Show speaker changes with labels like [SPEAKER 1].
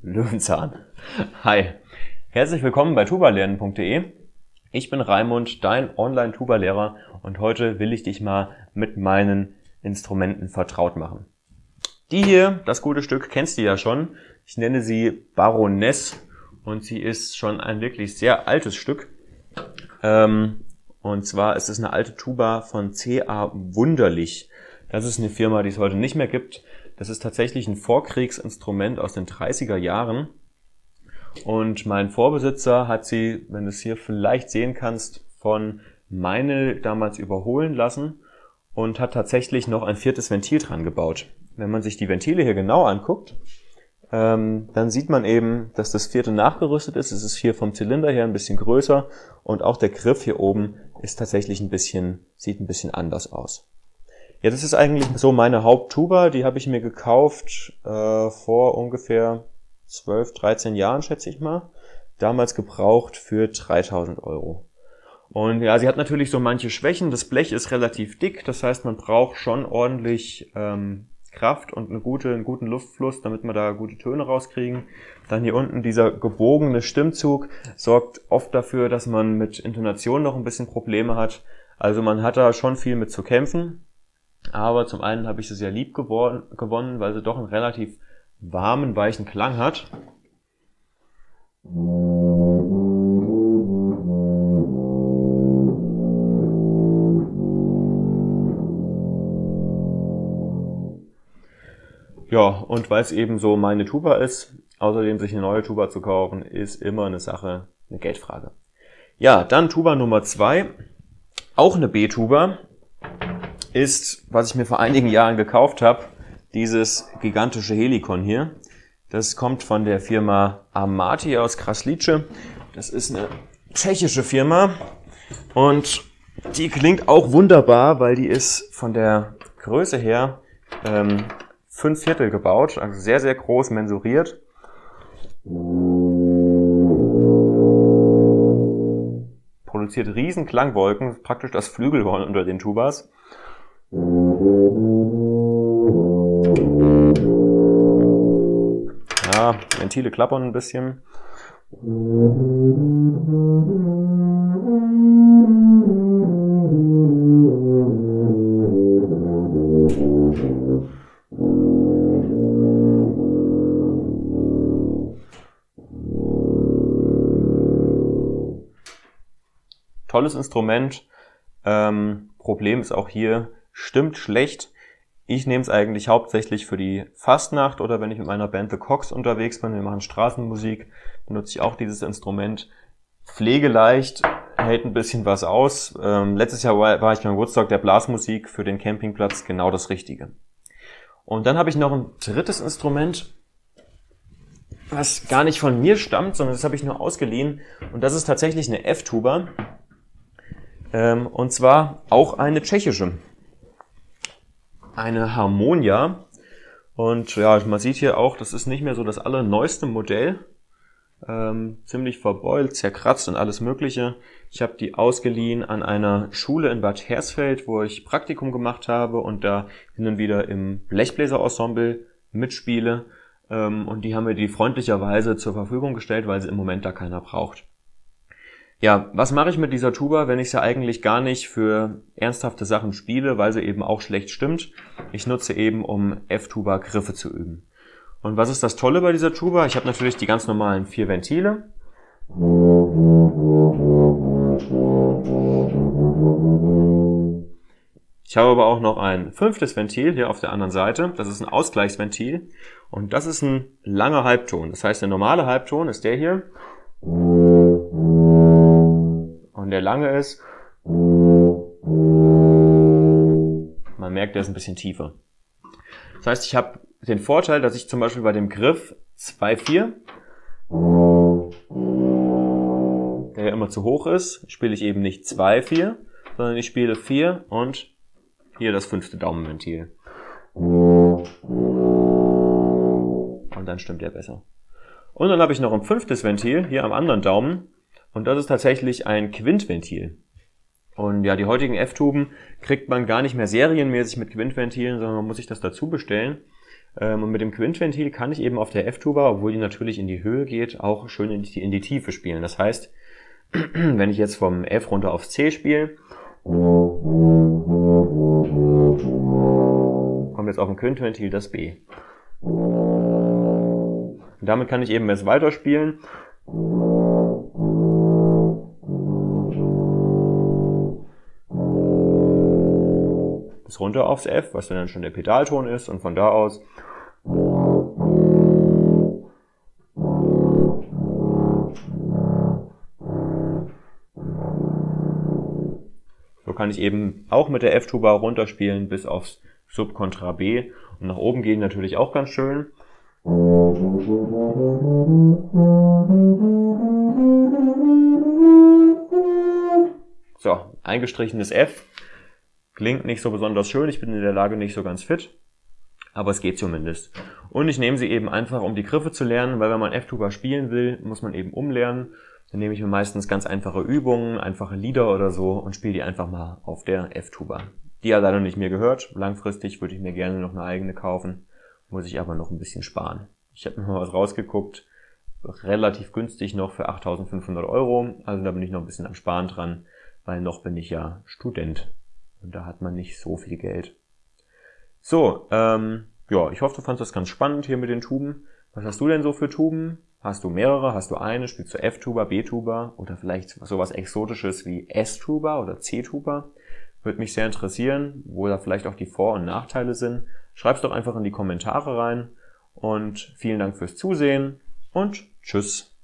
[SPEAKER 1] Löwenzahn. Hi, herzlich willkommen bei tubalernen.de. Ich bin Raimund, dein Online-Tuba-Lehrer, und heute will ich dich mal mit meinen Instrumenten vertraut machen. Die hier, das gute Stück, kennst du ja schon. Ich nenne sie Baroness und sie ist schon ein wirklich sehr altes Stück. Und zwar ist es eine alte Tuba von C.A. Wunderlich. Das ist eine Firma, die es heute nicht mehr gibt. Das ist tatsächlich ein Vorkriegsinstrument aus den 30er Jahren. Und mein Vorbesitzer hat sie, wenn du es hier vielleicht sehen kannst, von Meinl damals überholen lassen und hat tatsächlich noch ein 4. Ventil dran gebaut. Wenn man sich die Ventile hier genau anguckt, dann sieht man eben, dass das 4. nachgerüstet ist. Es ist hier vom Zylinder her ein bisschen größer und auch der Griff hier oben ist tatsächlich sieht ein bisschen anders aus. Ja, das ist eigentlich so meine Haupttuba. Die habe ich mir gekauft vor ungefähr 12, 13 Jahren, schätze ich mal. Damals gebraucht für 3.000 Euro. Und ja, sie hat natürlich so manche Schwächen. Das Blech ist relativ dick, das heißt, man braucht schon ordentlich Kraft und einen guten Luftfluss, damit wir da gute Töne rauskriegen. Dann hier unten dieser gebogene Stimmzug sorgt oft dafür, dass man mit Intonation noch ein bisschen Probleme hat. Also man hat da schon viel mit zu kämpfen. Aber zum einen habe ich sie sehr lieb gewonnen, weil sie doch einen relativ warmen, weichen Klang hat. Ja, und weil es eben so meine Tuba ist, außerdem sich eine neue Tuba zu kaufen, ist immer eine Geldfrage. Ja, dann Tuba Nummer 2, auch eine B-Tuba, ist, was ich mir vor einigen Jahren gekauft habe, dieses gigantische Helikon hier. Das kommt von der Firma Amati aus Kraslice. Das ist eine tschechische Firma und die klingt auch wunderbar, weil die ist von der Größe her 5/4 gebaut, also sehr, sehr groß mensuriert. Produziert riesen Klangwolken, praktisch das Flügelhorn unter den Tubas. Ja, Ventile klappern ein bisschen. Tolles Instrument. Problem ist auch hier, stimmt schlecht. Ich nehme es eigentlich hauptsächlich für die Fastnacht oder wenn ich mit meiner Band The Cox unterwegs bin, wir machen Straßenmusik, benutze ich auch dieses Instrument. Pflegeleicht, hält ein bisschen was aus. Letztes Jahr war ich beim Woodstock der Blasmusik für den Campingplatz genau das Richtige. Und dann habe ich noch ein drittes Instrument, was gar nicht von mir stammt, sondern das habe ich nur ausgeliehen. Und das ist tatsächlich eine F-Tuba. Und zwar auch eine tschechische. Eine Harmonia. Und ja, man sieht hier auch, das ist nicht mehr so das allerneueste Modell. Ziemlich verbeult, zerkratzt und alles Mögliche. Ich habe die ausgeliehen an einer Schule in Bad Hersfeld, wo ich Praktikum gemacht habe und da hin und wieder im Blechbläser-Ensemble mitspiele. Und die haben mir die freundlicherweise zur Verfügung gestellt, weil sie im Moment da keiner braucht. Ja, was mache ich mit dieser Tuba, wenn ich sie eigentlich gar nicht für ernsthafte Sachen spiele, weil sie eben auch schlecht stimmt? Ich nutze eben, um F-Tuba Griffe zu üben. Und was ist das Tolle bei dieser Tuba? Ich habe natürlich die ganz normalen 4 Ventile. Ich habe aber auch noch ein 5. Ventil hier auf der anderen Seite. Das ist ein Ausgleichsventil. Und das ist ein langer Halbton. Das heißt, der normale Halbton ist der hier. Und der lange ist, man merkt, der ist ein bisschen tiefer. Das heißt, ich habe den Vorteil, dass ich zum Beispiel bei dem Griff 2-4, der ja immer zu hoch ist, spiele ich eben nicht 2-4, sondern ich spiele 4 und hier das 5. Daumenventil. Und dann stimmt der besser. Und dann habe ich noch ein 5. Ventil hier am anderen Daumen und das ist tatsächlich ein Quintventil. Und ja, die heutigen F-Tuben kriegt man gar nicht mehr serienmäßig mit Quintventilen, sondern man muss sich das dazu bestellen. Und mit dem Quintventil kann ich eben auf der F-Tuba, obwohl die natürlich in die Höhe geht, auch schön in die Tiefe spielen. Das heißt, wenn ich jetzt vom F runter aufs C spiele, kommt jetzt auf dem Quintventil das B. Und damit kann ich eben jetzt weiterspielen. Bis runter aufs F, was dann schon der Pedalton ist, und von da aus so kann ich eben auch mit der F-Tuba runterspielen bis aufs Subkontra B und nach oben gehen natürlich auch ganz schön. So, eingestrichenes F. Klingt nicht so besonders schön, ich bin in der Lage nicht so ganz fit, aber es geht zumindest. Und ich nehme sie eben einfach, um die Griffe zu lernen, weil wenn man F-Tuba spielen will, muss man eben umlernen. Dann nehme ich mir meistens ganz einfache Übungen, einfache Lieder oder so und spiele die einfach mal auf der F-Tuba. Die hat leider nicht mir gehört. Langfristig würde ich mir gerne noch eine eigene kaufen, muss ich aber noch ein bisschen sparen. Ich habe mir mal was rausgeguckt, relativ günstig noch für 8.500 €, also da bin ich noch ein bisschen am Sparen dran, weil noch bin ich ja Student. Und da hat man nicht so viel Geld. So, ja, ich hoffe, du fandest das ganz spannend hier mit den Tuben. Was hast du denn so für Tuben? Hast du mehrere? Hast du eine? Spielst du F-Tuba, B-Tuba oder vielleicht sowas Exotisches wie S-Tuba oder C-Tuba? Würde mich sehr interessieren, wo da vielleicht auch die Vor- und Nachteile sind. Schreib's doch einfach in die Kommentare rein. Und vielen Dank fürs Zusehen und tschüss.